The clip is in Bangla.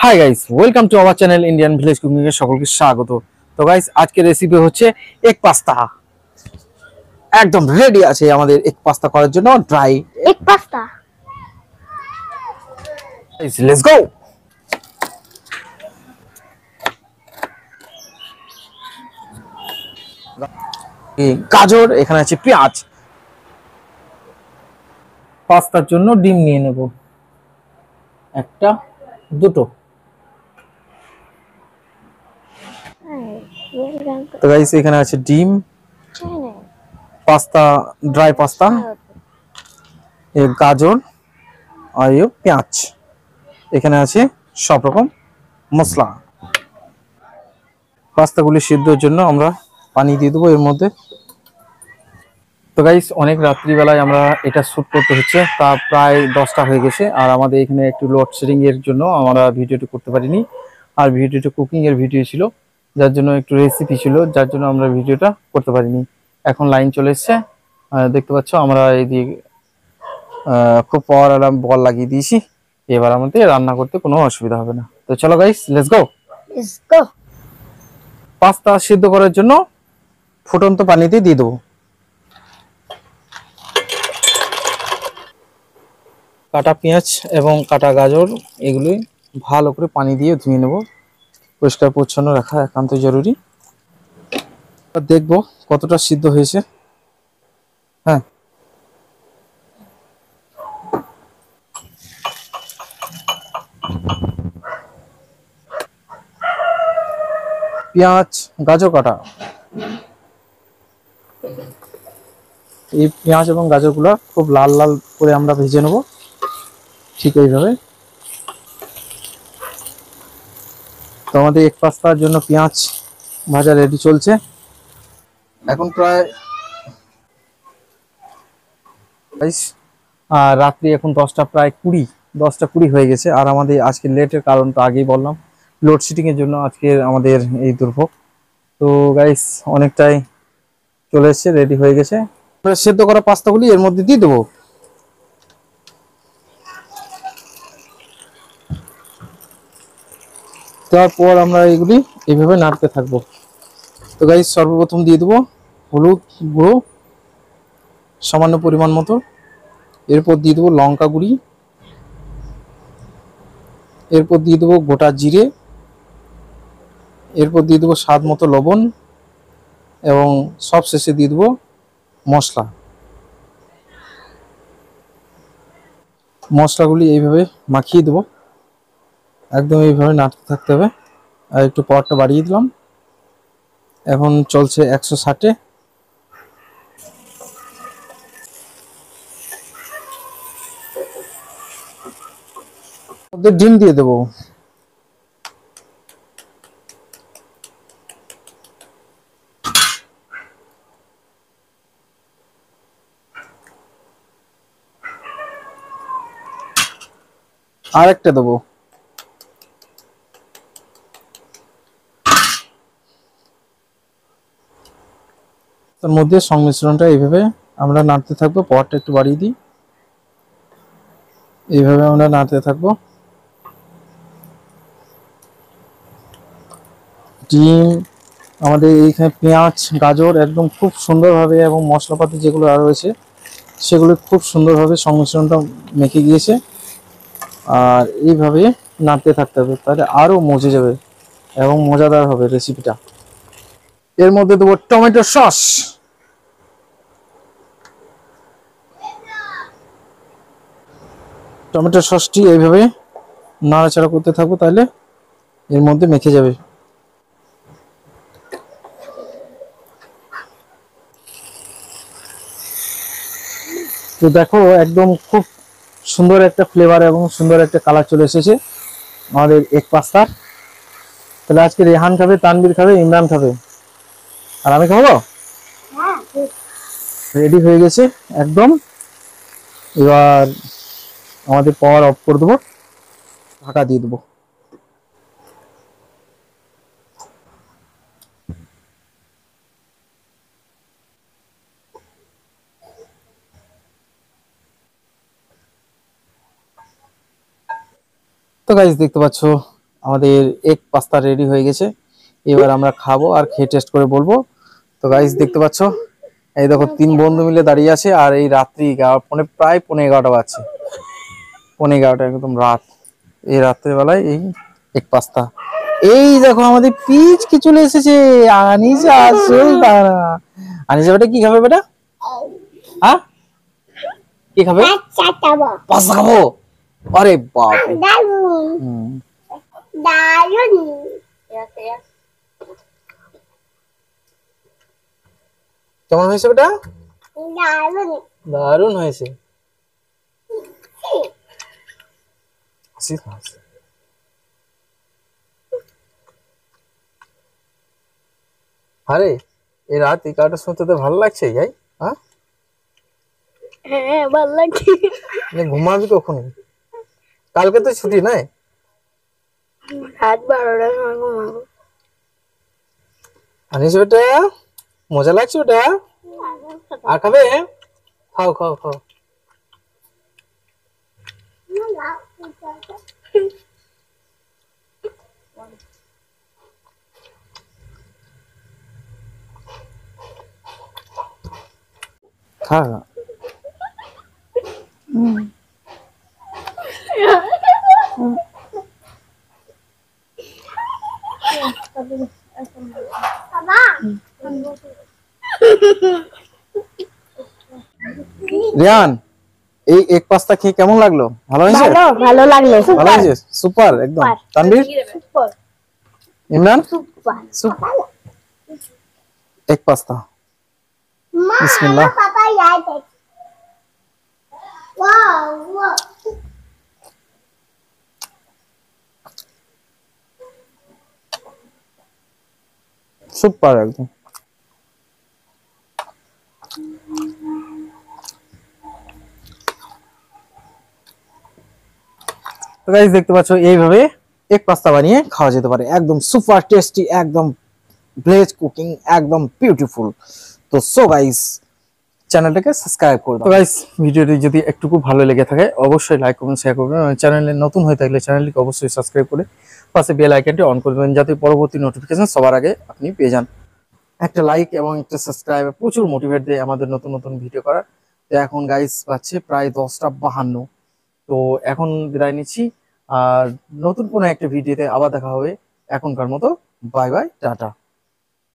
Hi guys, welcome to our channel Indian village cooking এর সকলকে স্বাগত। তো গাইস, আজকের রেসিপি হচ্ছে এগ পাস্তা। একদম রেডি আছে আমাদের এগ পাস্তা করার জন্য ড্রাই एक पास्ता। Guys, let's go. গাজর, এখানে আছে পেঁয়াজ। পাস্তার জন্য ডিম নিয়ে নেব, একটা দুটো। তো গাইস, এখানে আছে ডিম, পাস্তা, ড্রাই পাস্তা, এই গাজর আর এই পেঁয়াজ। এখানে আছে সব রকম মশলা। পাস্তাগুলি সিদ্ধর জন্য আমরা পানি দিয়ে দেবো এর মধ্যে। তো গাইস, অনেক রাত্রিবেলায় আমরা এটা শুট করতে হচ্ছে, তা প্রায় 10টা হয়ে গেছে। আর আমাদের এখানে একটু লোডশেডিং এর জন্য আমরা ভিডিওটি করতে পারিনি। আর ভিডিওটা কুকিং এর ভিডিও ছিল, যার জন্য একটু রেসিপি ছিল, যার জন্য আমরা ভিডিওটা করতে পারিনি। এখন লাইন চলে এসছে, দেখতে পাচ্ছ আমরা এইদিকে খুব পাওয়ার অ্যালার্ম বল লাগিয়ে দিয়েছি। এবার আমাদের রান্না করতে কোনো অসুবিধা হবে না। তো চলো guys, let's go. Let's go. Pasta সিদ্ধ করার জন্য ফুটন্ত পানিতে দিয়ে দেবো। কাটা পেঁয়াজ এবং কাটা গাজর এগুলি ভালো করে পানি দিয়ে ধুয়ে নেব। পরিষ্কার পরিচ্ছন্ন রাখা একান্ত জরুরি। দেখবো কতটা সিদ্ধ হয়েছে। হ্যাঁ, পেঁয়াজ গাজর কাটা, এই পেঁয়াজ এবং গাজরগুলো খুব লাল লাল করে আমরা ভেজে নেব, ঠিক এইভাবে। তো আমাদের এক পাস্তার জন্য পেঁয়াজ ভাজা রেডি চলছে। এখন প্রায় রাত্রি এখন 10টা 20 হয়ে গেছে। আর আমাদের আজকে লেটের কারণ তো আগেই বললাম, লোডশেডিং এর জন্য আজকে আমাদের এই দুর্ভোগ। তো গাইস, অনেকটাই চলে এসছে, রেডি হয়ে গেছে। সেদ্ধ করা পাস্তাগুলি এর মধ্যে দিয়ে দেবো। তারপর আমরা এগুলি এইভাবে নাড়তে থাকবো। তো গাইস, সর্বপ্রথম দিয়ে দেবো হলুদ গুঁড়ো সামান্য পরিমাণ মতো। এরপর দিয়ে দেবো লঙ্কা গুঁড়ি। এরপর দিয়ে দেবো গোটা জিরে। এরপর দিয়ে দেবো স্বাদ মতো লবণ এবং সব শেষে দিয়ে দেবো মশলা। মশলাগুলি এইভাবে মাখিয়ে দেবো, একদম এইভাবে নাড়তে থাকতে হবে। আর একটু পাওয়ারটা বাড়িয়ে দিলাম, এখন চলছে 160-এ। ডিম দিয়ে দেবো। আর একটা দেবো। তার মধ্যে সংমিশ্রণটা এইভাবে আমরা নাড়তে থাকবো। পাওয়ারটা একটু বাড়িয়ে দিই, এইভাবে আমরা নাড়তে থাকবো। ডিম, আমাদের এইখানে পেঁয়াজ গাজর একদম খুব সুন্দরভাবে এবং মশলাপাতি যেগুলো আর রয়েছে সেগুলো খুব সুন্দরভাবে সংমিশ্রণটা মেখে গিয়েছে। আর এইভাবে নাড়তে থাকতে হবে, তাহলে আরও মজে যাবে এবং মজাদার হবে রেসিপিটা। এর মধ্যে দেবো টমেটো সস। টমেটো সসটি এইভাবে নাড়াচাড়া করতে থাকবো, তাহলে এর মধ্যে মেখে যাবে। তো দেখো, একদম খুব সুন্দর একটা ফ্লেভার এবং সুন্দর একটা কালার চলে এসেছে আমাদের এগ পাস্তার। তাহলে আজকে রেহান খাবে, তানবীর খাবে, ইমরান খাবে, আর আমি খাবো। রেডি হয়ে গেছে একদম। এবার আমাদের পাওয়ার অফ করে দেবো, ঢাকা দিয়ে দেবো। তো গাইস, দেখতে পাচ্ছ আমাদের এগ পাস্তা রেডি হয়ে গেছে। এবার আমরা খাবো আর খেয়ে টেস্ট করে বলবো। তো গাইস দেখতে পাচ্ছ, এই দেখো 3 বন্ধু মিলে দাঁড়িয়ে আছে, আর এই রাত্রি প্রায় 11:30 বাজছে। 11:30 একদম রাত। এই রাত্রেবেলায় এই এক পাস্তা। এই দেখো আমাদের পিচ কি চলে এসেছে। আনিসা আসল দাঁড়া। আনিসা বেটা কি খাবে বেটা? হ্যাঁ কি খাবে? পাস্তা খাবো। আরে বাপ রে। কেমন হয়েছে বেটা? দারুণ হয়েছে। আরে এই রাত 11টার সময় তোদের ভালো লাগছে যাই? হ্যাঁ হ্যাঁ ভালো লাগছে। ঘুমাবি কখন? কালকে তো ছুটি নাই? রাত 12টার সময় ঘুমাবো। আনিস বেটা মজা লাগছে ওটা? আর খাবে? খাও খাও খাও। খা। রিয়ান এই এক পাস্তা খেয়ে কেমন লাগলো? ভালো হয়েছে? ভালো লাগলো। ভালো হয়েছে? সুপার একদম। তানভীর? সুপার। ইমরান? সুপার। এক পাস্তা। বিসমিল্লাহ। পাপা याद है। Wow wow. সুপার একদম। তো গাইস দেখতে পাচ্ছ এইভাবে এক পাস্তা বানিয়ে খাওয়া যেতে পারে। একদম সুপার টেস্টি, একদম ভেজ কুকিং, একদম বিউটিফুল। তো সো গাইস চ্যানেলটাকে সাবস্ক্রাইব করে দাও। তো গাইস ভিডিওটি যদি একটুকু ভালো লেগে থাকে অবশ্যই লাইক কমেন্ট শেয়ার করবেন। চ্যানেলে নতুন হয়ে থাকলে চ্যানেলটিকে অবশ্যই সাবস্ক্রাইব করে পাশে বেল আইকনটি অন করে দেবেন, যাতে পরবর্তী নোটিফিকেশন সবার আগে আপনি পেয়ে যান। একটা লাইক এবং একটা সাবস্ক্রাইব প্রচুর মোটিভেট দেয় আমাদের নতুন নতুন ভিডিও করার। তো এখন গাইস পাচ্ছে প্রায় 10:52। তো এখন বিদায় নিচ্ছি, আর নতুন কোনো একটা ভিডিওতে আবার দেখা হবে। এখনকার মতো বাই বাই টাটা।